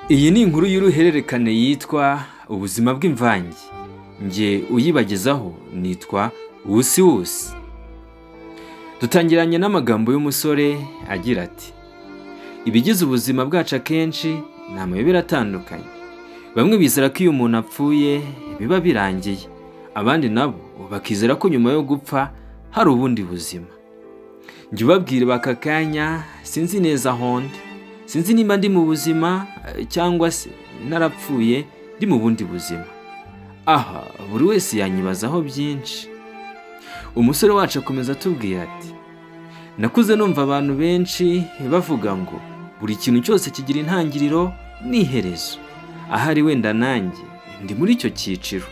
Iyi ni inkuru y'uruhererekane yitwa ubuzima bw'imvange. Nge uyibagezaho nitwa wusi. Dutangiranye n'amagambo y'umusore agira ati: ibigize ubuzima bwacu akenshi ni amayobera atandukanye. Bamwe bizera ko iyo umuntu apfuye biba birangiye, abandi nabo bakizera ko nyuma yo gupfa hari ubundi buzima. Njye ubabwira baka kanya sinzi neza aho ndi, sinzi niba ndi mu buzima cyangwa se narapfuye ndi mu bundi buzima. Aha buri wese yanyibazaho byinshi. Umusore wacu akomeza atubwira ati: nakuze numva abantu benshi bavuga ngo buri kintu cyose kigira intangiriro n'iherezo. Ahari wenda nanjye ndi muri icyo cyiciro.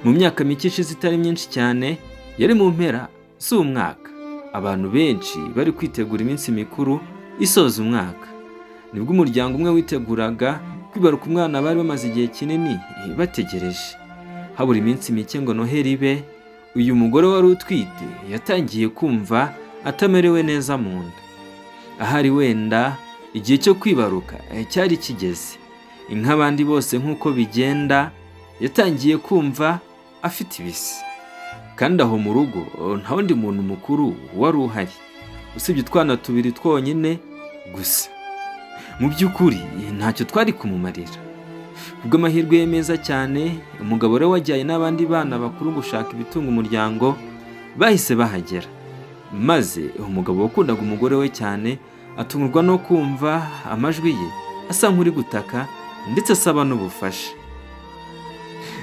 Mu myaka mike ishize itari myinshi cyane, yari mu mpera z'umwaka, abantu benshi bari kwitegura iminsi mikuru isoza umwaka. Nibwo umuryango umwe witeguraga kwibaruka umwana bari bamaze igihe kinini bategereje. Habura iminsi mike ngo Noheli ibe, uyu mugore wari utwite yatangiye kumva atamerewe neza mu nda. Ahari wenda igihe cyo kwibaruka cyari kigeze. Nk'abandi bose nk'uko bigenda, yatangiye kumva afite ibisi. Kandi aho mu rugo nta wundi muntu mukuru wari uhari, usibye utwana tubiri twonyine gusa. Mu by'ukuri ntacyo twari kumumarira. Kubw'amahirwe ye meza cyane, umugabo we wajyanye n'abandi bana bakuru gushaka ibitunga umuryango bahise bahagera. Maze umugabo wakundaga umugore we cyane atungurwa no kumva amajwi ye asa nk'uri gutaka ndetse asaba n'ubufasha.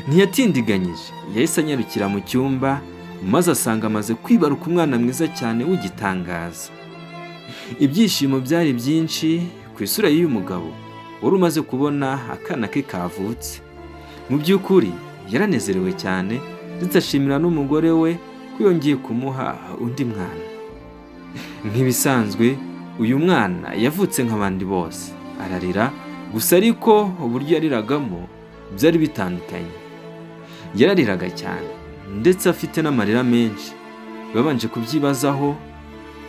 Ntiyatindiganyije, yahise anyarukira mu cyumba maze asanga amaze kwibaruka umwana mwiza cyane w'igitangaza. Ibyishimo byari byinshi ku isura y'uyu mugabo wari umaze kubona akana ke kavutse. Mu by'ukuri yaranezerewe cyane ndetse ashimira n'umugore we ko yongeye kumuha undi mwana. Nk'ibisanzwe uyu mwana yavutse nk'abandi bose, ararira gusa, ariko uburyo yariragamo byari bitandukanye. Yarariraga cyane ndetse afite n'amarira menshi. Babanje kubyibazaho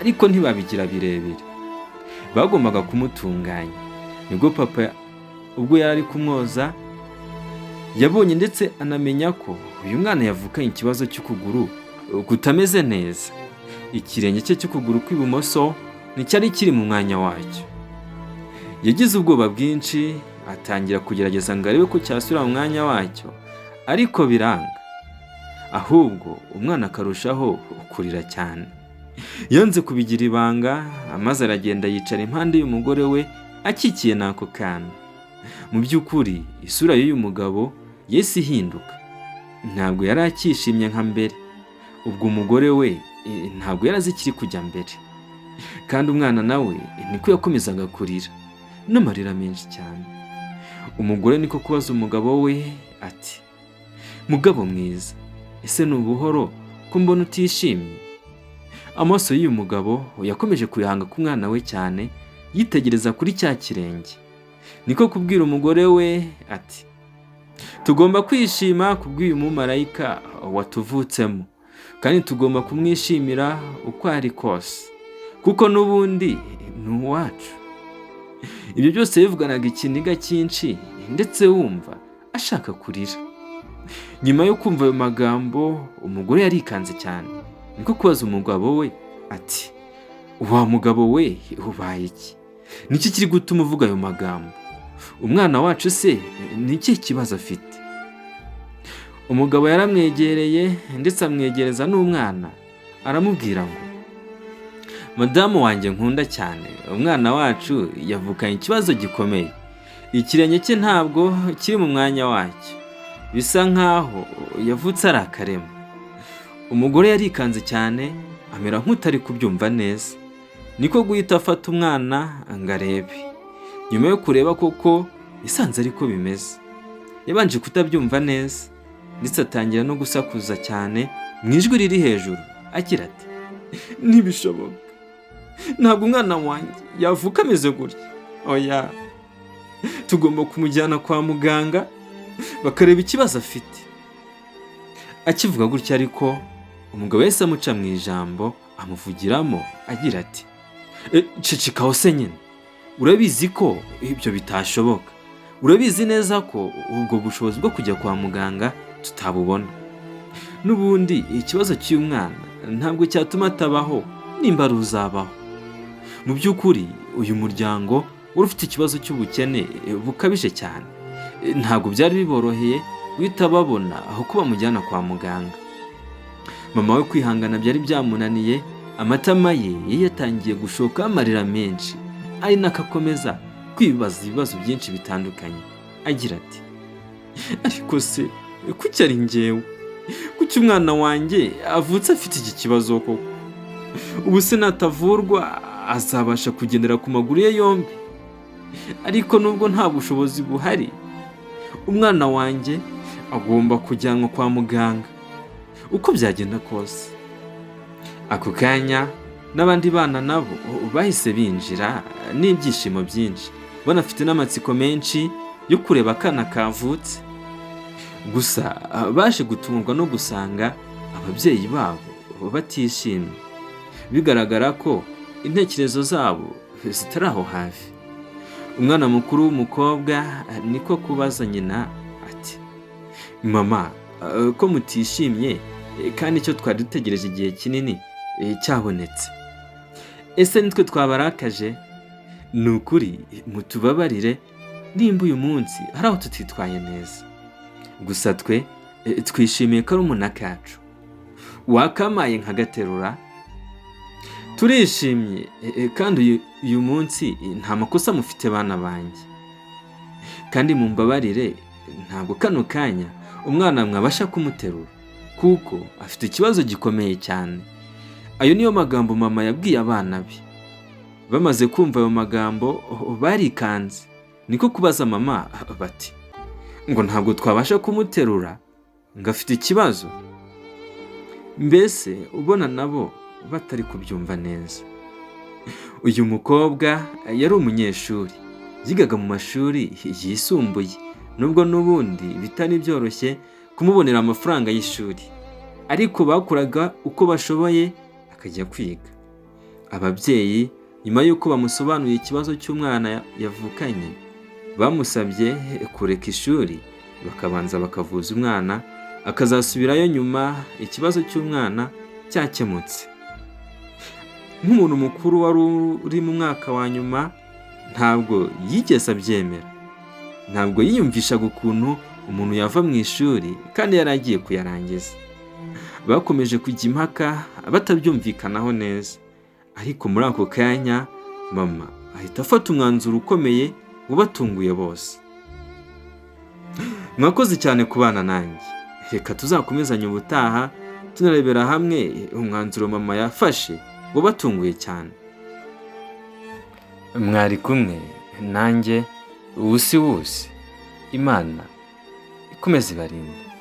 ariko ntibabigira birebire, bagombaga kumutunganya. Nibwo papa ubwo yari ari kumwoza yabonye ndetse anamenya ko uyu mwana yavukanye ikibazo cy'ukuguru kutameze neza. Ikirenge cye cy'ukuguru kw'ibumoso nticyari kiri mu mwanya wacyo. Yagize ubwoba bwinshi, atangira kugerageza ngo arebe ko cyasubira mu mwanya wacyo, ariko biranga. Ahubwo umwana akarushaho kurira cyane. Yanze kubigira ibanga, maze aragenda yicara impande y'umugore we akikiye n'ako kana. Mu by'ukuri isura y'uyu mugabo yahise ihinduka. Ntabwo yari akishimye nka mbere. Ubwo umugore we ntabwo yari azi ikiri kujya mbere. Kandi umwana nawe niko yakomezaga kurira n'amarira menshi cyane. Umugore niko kubaza umugabo we ati: mugabo mwiza, ese ni ubuhoro ko mbona utishimye? Amaso y'uyu mugabo yakomeje kuyahanga ku mwana we cyane, yitegereza kuri cya kirenge. Niko kubwira umugore we ati: tugomba kwishima kubw'uyu mumarayika watuvutsemo, kandi tugomba kumwishimira uko ari kose, kuko n'ubundi ni uwacu. Ibyo byose bivuganaga ikiniga cyinshi ndetse wumva ashaka kurira. Nyuma yo kumva ayo magambo, umugore yarikanze cyane. Niko kubaza umugabo we ati: wa mugabo we, ubaye iki? Niki kiri gutuma uvuga ayo magambo? Umwana wacu se ni iki kibazo afite? Umugabo yaramwegereye ndetse amwegereza n'umwana, aramubwira ngo: madamu wanjye nkunda cyane, umwana wacu yavukanye ikibazo gikomeye. Ikirenge cye ntabwo kiri mu mwanya wacyo, bisa nkaho yavutse ari akarema. Umugore yarikanze cyane, amera nk'utari kubyumva neza. Niko guhita afata umwana ngo arebe. Nyuma yo kureba koko isanze ariko bimeze, yabanje kutabyumva neza ndetse atangira no gusakuza cyane mu ijwi riri hejuru agira ati: ntibishoboka, ntabwo umwana wanjye yavuka ameze gutya. Oya, tugomba kumujyana kwa muganga bakareba ikibazo afite. Akivuga gutya ariko umugabo yahise amuca mu ijambo amuvugiramo agira ati: cecekaho se nyine, urabizi ko ibyo bitashoboka. urabizi neza ko ubwo bushobozi bwo kujya kwa muganga tutabubona. N'ubundi ikibazo cy'uyu mwana ntabwo cyatuma atabaho nimba ruzabaho. Mu by'ukuri uyu muryango wari ufite ikibazo cy'ubukene bukabije cyane. Ntabwo byari biboroheye guhita babona aho ko bamujyana kwa muganga. Mama we kwihangana byari byamunaniye, amatama ye yatangiye gushoka amarira menshi, ari nakakomeza kwibaza ibibazo byinshi bitandukanye, agira ati ariko se kuki ari njyewe? Kuki umwana wanjye avutse afite iki kibazo koko? Ubu se natavurwa azabasha kugendera ku maguru ye yombi? Ariko nubwo nta bushobozi buhari, umwana wanjye agomba kujyanwa kwa muganga uko byagenda kose. Ako kanya n'abandi bana nabo bahise binjira n'ibyishimo byinshi, banafite n'amatsiko menshi yo kureba akana kavutse. Gusa baje gutungurwa no gusanga ababyeyi babo batishimye, bigaragara ko intekerezo zabo zitari aho hafi. Umwana mukuru w'umukobwa niko kubaza nyina ati mama, ko mutishimye kandi icyo twari dutegereje igihe kinini cyabonetse, ese nitwe twabarakaje? Ni ukuri mutubabarire nimba uyu munsi hari aho tutitwaye neza. Gusa twe twishimiye ko ari umuna kacu, wakamaye nkagaterura. Turishimye kandi uyu munsi nta makosa mufite bana banjye, kandi mumbabarire ntabwo kano kanya umwana mwabasha kumuterura kuko afite ikibazo gikomeye cyane. Ayo niyo magambo mama yabwiye abana be. Bamaze kumva ayo magambo barikanze, niko kubaza mama bati ngo ntabwo twabasha kumuterura, ngo afite ikibazo. Mbese ubona nabo batari kubyumva neza. Uyu mukobwa yari umunyeshuri, yigaga mu mashuri yisumbuye, nubwo n'ubundi bitari byoroshye kumubonera amafaranga y'ishuri, ariko bakuraga uko bashoboye akajya kwiga. Ababyeyi nyuma y'uko bamusobanuriye ikibazo cy'umwana yavukanye, bamusabye kureka ishuri bakabanza bakavuza umwana, akazasubirayo nyuma ikibazo cy'umwana cyakemutse. Nk'umuntu mukuru wari uri mu mwaka wa nyuma, ntabwo yigeze abyemera. Ntabwo yiyumvishaga ukuntu umuntu yava mu ishuri kandi yari agiye kuyarangiza. Bakomeje kujya impaka batabyumvikanaho neza, ariko muri ako kanya mama ahita afata umwanzuro ukomeye ubatunguye bose. Mwakoze cyane kubana nanjye. Reka tuzakomezanye ubutaha tunarebera hamwe umwanzuro mama yafashe ubatunguye cyane. Mwari kumwe nanjye Wusi. Imana ikomeze ibarinde.